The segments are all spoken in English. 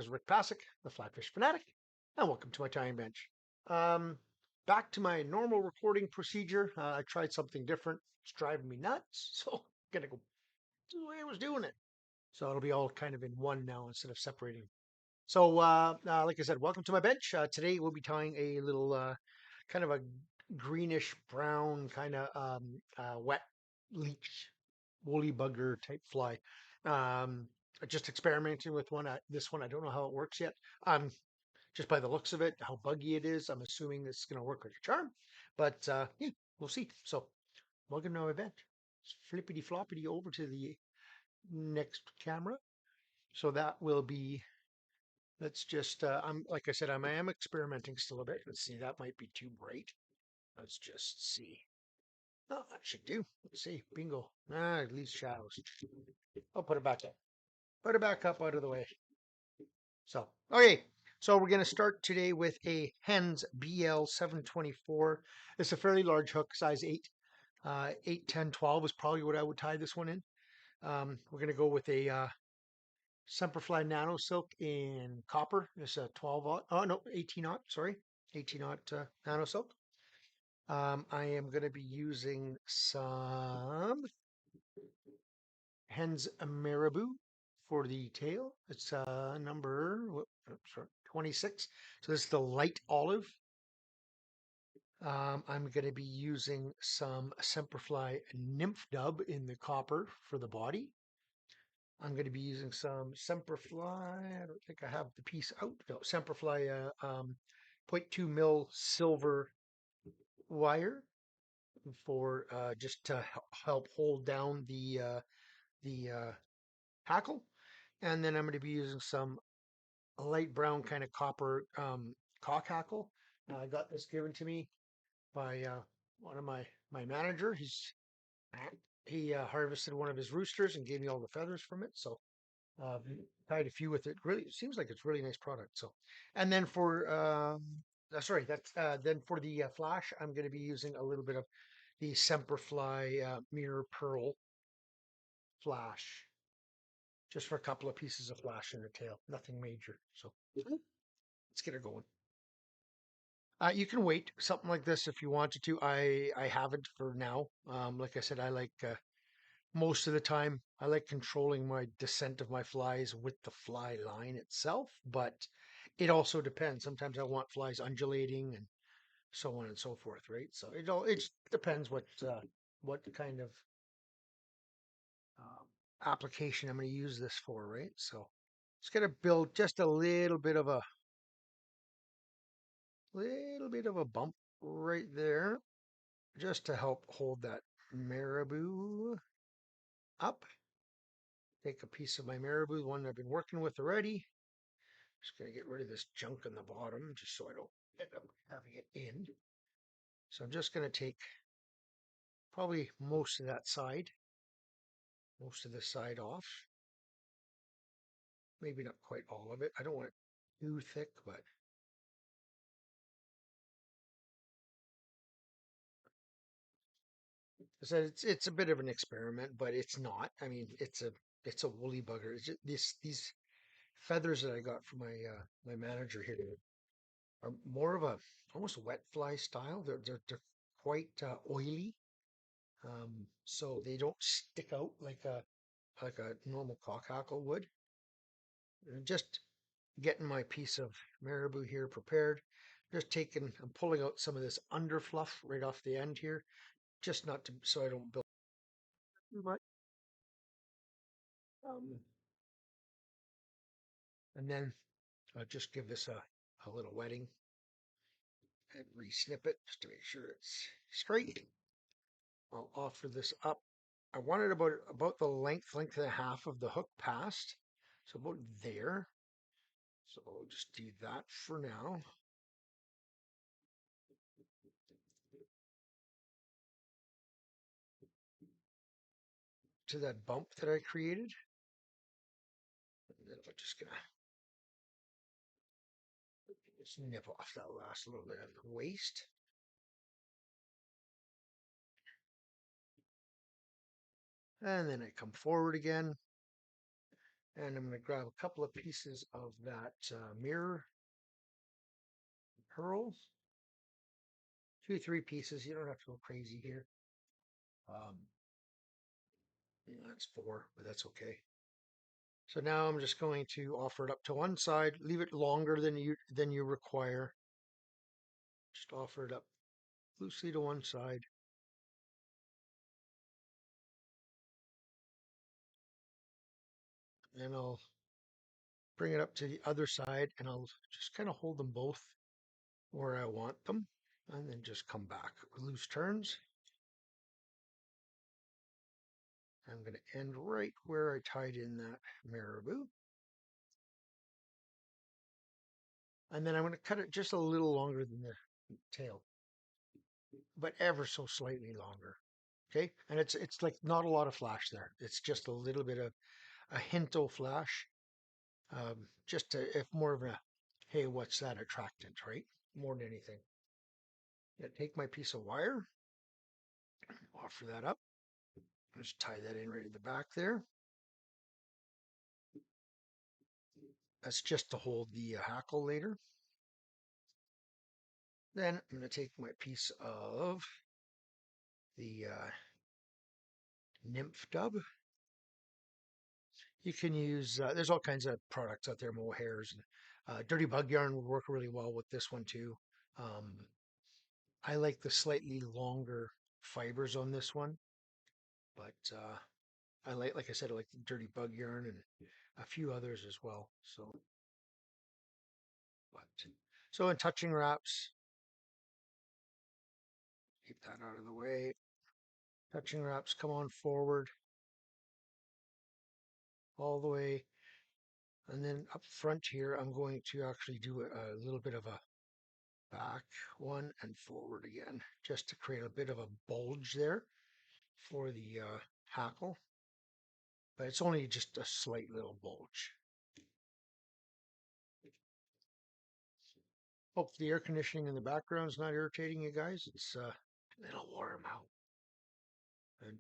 is Rick Passek, the FlyFish Fanatic, and welcome to my tying bench. Back to my normal recording procedure. I tried something different. It's driving me nuts, so I'm gonna go do the way I was doing it. So it'll be all kind of in one now instead of separating. So, like I said, welcome to my bench. Today we'll be tying a little kind of a greenish brown kind of wet leech woolly bugger type fly. Um, just experimenting with this one. I don't know how it works yet. Just by the looks of it, how buggy it is, I'm assuming it's going to work like a charm. But yeah, we'll see. So welcome to our event. Flippity floppity over to the next camera. So that will be. Let's just. I'm like I said, I am experimenting still a bit. Let's see. That might be too bright. Let's just see. Oh, that should do. Let's see. Bingo. It leaves shadows. I'll put it back up. Put it back up out of the way. So, okay. So we're going to start today with a Hends BL724. It's a fairly large hook, size 8. 8, 10, 12 is probably what I would tie this one in. We're going to go with a Semperfli Nanosilk in copper. It's a 12-aught. Oh, no, 18-aught. Sorry. 18-aught Nanosilk. I am going to be using some Hens Marabou for the tail. It's number 26. So this is the light olive. I'm going to be using some Semperfli Nymph dub in the copper for the body. I'm going to be using some Semperfli. I don't think I have the piece out. No, Semperfli 0.2 mil silver wire for just to help hold down the hackle. And then I'm going to be using some light brown kind of copper cock hackle. I got this given to me by one of my manager. He harvested one of his roosters and gave me all the feathers from it. So tied a few with it. Really, it seems like it's really nice product. So, and then for sorry, that's then for the flash, I'm going to be using a little bit of the Semperfli mirror pearl flash, just for a couple of pieces of flash in the tail. Nothing major. So let's get her going. You can wait something like this if you wanted to. I haven't for now. Like I said, I like most of the time I like controlling my descent of my flies with the fly line itself, but it also depends. Sometimes I want flies undulating and so on and so forth, right? So it depends what kind of application I'm going to use this for, right? So it's going to build just a little bit of a bump right there, just to help hold that marabou up. Take a piece of my marabou, the one I've been working with already. Just going to get rid of this junk on the bottom, just so I don't end up having it in. So I'm just going to take probably most of that side, most of this side off. Maybe not quite all of it. I don't want it too thick, but I said it's a bit of an experiment, but it's not. I mean, it's a woolly bugger. It's just these feathers that I got from my manager here are more of a almost wet fly style. They're quite oily, so they don't stick out like a normal cockhackle would. Just getting my piece of marabou here prepared. I'm pulling out some of this under fluff right off the end here, just not to so I don't build too much. And then I'll just give this a little wetting and re-snip it just to make sure it's straight. I'll offer this up. I want it about the length and a half of the hook past. So about there. So I'll just do that for now. To that bump that I created. And then I'm just gonna nip off that last little bit of the waste. And then I come forward again. And I'm going to grab a couple of pieces of that mirror pearl. 2, 3 pieces. You don't have to go crazy here. That's 4, but that's okay. So now I'm just going to offer it up to one side, leave it longer than you require. Just offer it up loosely to one side. And I'll bring it up to the other side and I'll just kind of hold them both where I want them and then just come back with loose turns. I'm going to end right where I tied in that marabou. And then I'm going to cut it just a little longer than the tail, but ever so slightly longer. Okay, and it's like not a lot of flash there. It's just a little bit of a hint of flash, just to, if more of a, hey, what's that attractant, right? More than anything. Yeah, take my piece of wire, offer that up, just tie that in right at the back there. That's just to hold the hackle later. Then I'm going to take my piece of the Nymph dub. You can use, there's all kinds of products out there, mohairs. And dirty bug yarn would work really well with this one too. I like the slightly longer fibers on this one, but like I said, I like the dirty bug yarn and a few others as well. So in touching wraps, keep that out of the way. Touching wraps come on forward all the way. And then up front here, I'm going to actually do a little bit of a back one and forward again, just to create a bit of a bulge there for the hackle. But it's only just a slight little bulge. Hope the air conditioning in the background is not irritating you guys. It's it'll warm out. And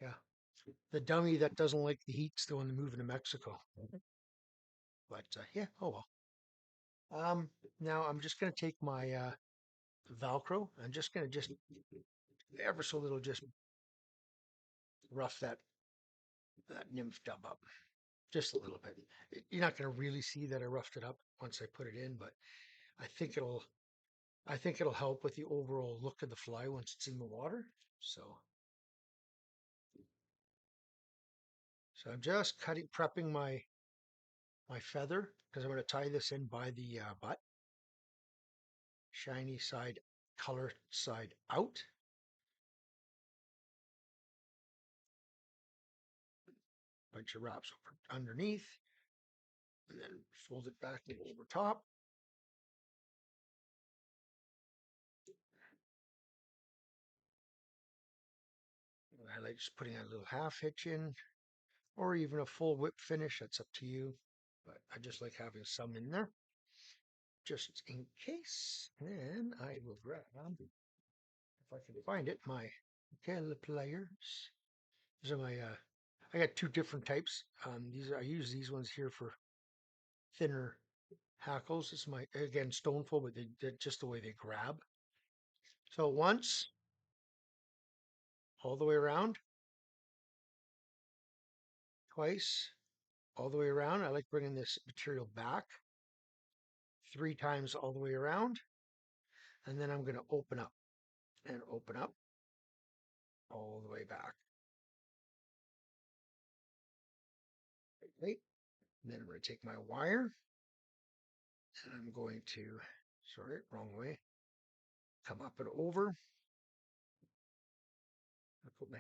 yeah, the dummy that doesn't like the heat's the one moving to Mexico. But yeah, oh well. Now I'm just going to take my Velcro. I'm just going to just ever so little just rough that nymph dub up. Just a little bit. You're not going to really see that I roughed it up once I put it in, but I think it'll help with the overall look of the fly once it's in the water. So I'm just prepping my feather because I'm going to tie this in by the butt. Shiny side, color side out. Bunch of wraps over underneath, and then fold it back over top. I like just putting a little half hitch in, or even a full whip finish. That's up to you. But I just like having some in there, just in case. And I will grab, if I can find it, my pliers. These are my. I got 2 different types. I use these ones here for thinner hackles. This is my, again, stoneful, but they're just the way they grab. So once, all the way around, twice, all the way around. I like bringing this material back 3 times all the way around. And then I'm going to open up and open up all the way back. Okay. And then I'm going to take my wire and I'm going to, sorry, wrong way, come up and over. I put my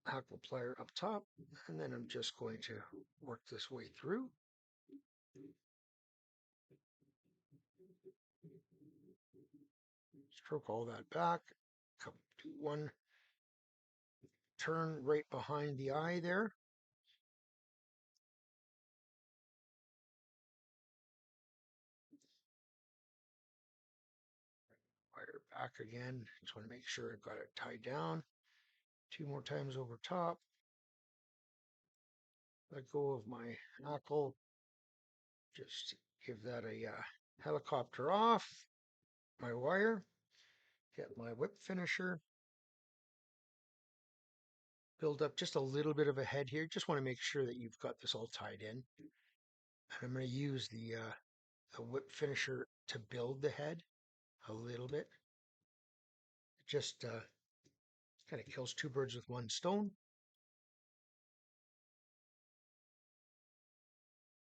hackle plier up top, and then I'm just going to work this way through. Stroke all that back, come to one turn right behind the eye there. Wire back again. Just want to make sure I've got it tied down. 2 more times over top. let go of my hackle. Just give that a helicopter off. My wire. Get my whip finisher. Build up just a little bit of a head here. Just want to make sure that you've got this all tied in. And I'm going to use the whip finisher to build the head a little bit. It just kind of kills two birds with one stone.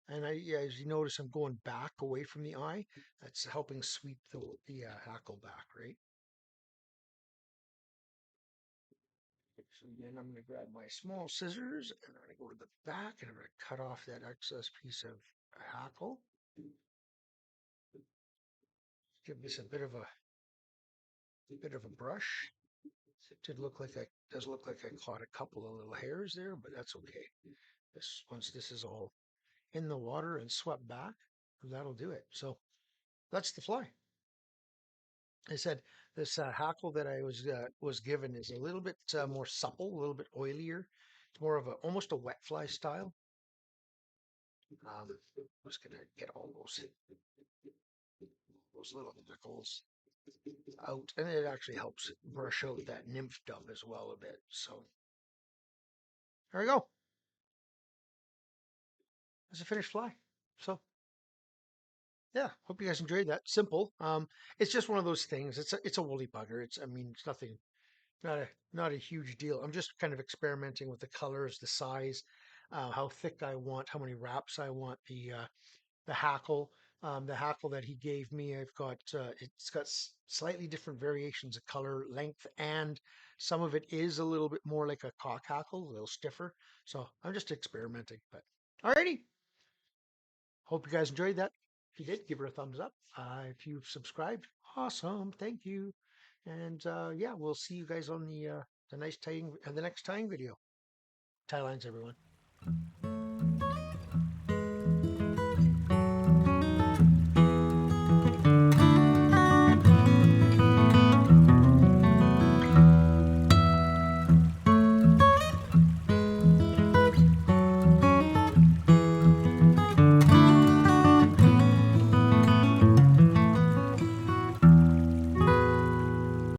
And as you notice, I'm going back away from the eye. That's helping sweep the hackle back, right? So then I'm going to grab my small scissors and I'm going to go to the back and I'm going to cut off that excess piece of hackle. Give this a bit of a brush. It does look like I caught a couple of little hairs there, but that's okay. Once this is all in the water and swept back, that'll do it. So that's the fly. I said this hackle that I was given is a little bit more supple, a little bit oilier. It's more of almost a wet fly style. I'm just gonna get all those little nickels out, and it actually helps brush out that nymph dub as well a bit. So there we go. That's a finished fly. So yeah, hope you guys enjoyed that. Simple. It's just one of those things. It's a woolly bugger. It's nothing, not a huge deal. I'm just kind of experimenting with the colors, the size, how thick I want, how many wraps I want. The hackle, the hackle that he gave me, it's got slightly different variations of color, length, and some of it is a little bit more like a cock hackle, a little stiffer. So I'm just experimenting. But alrighty. Hope you guys enjoyed that. If you did, give her a thumbs up. If you've subscribed, awesome. Thank you. And yeah, we'll see you guys on the next tying video. Tie lines, everyone.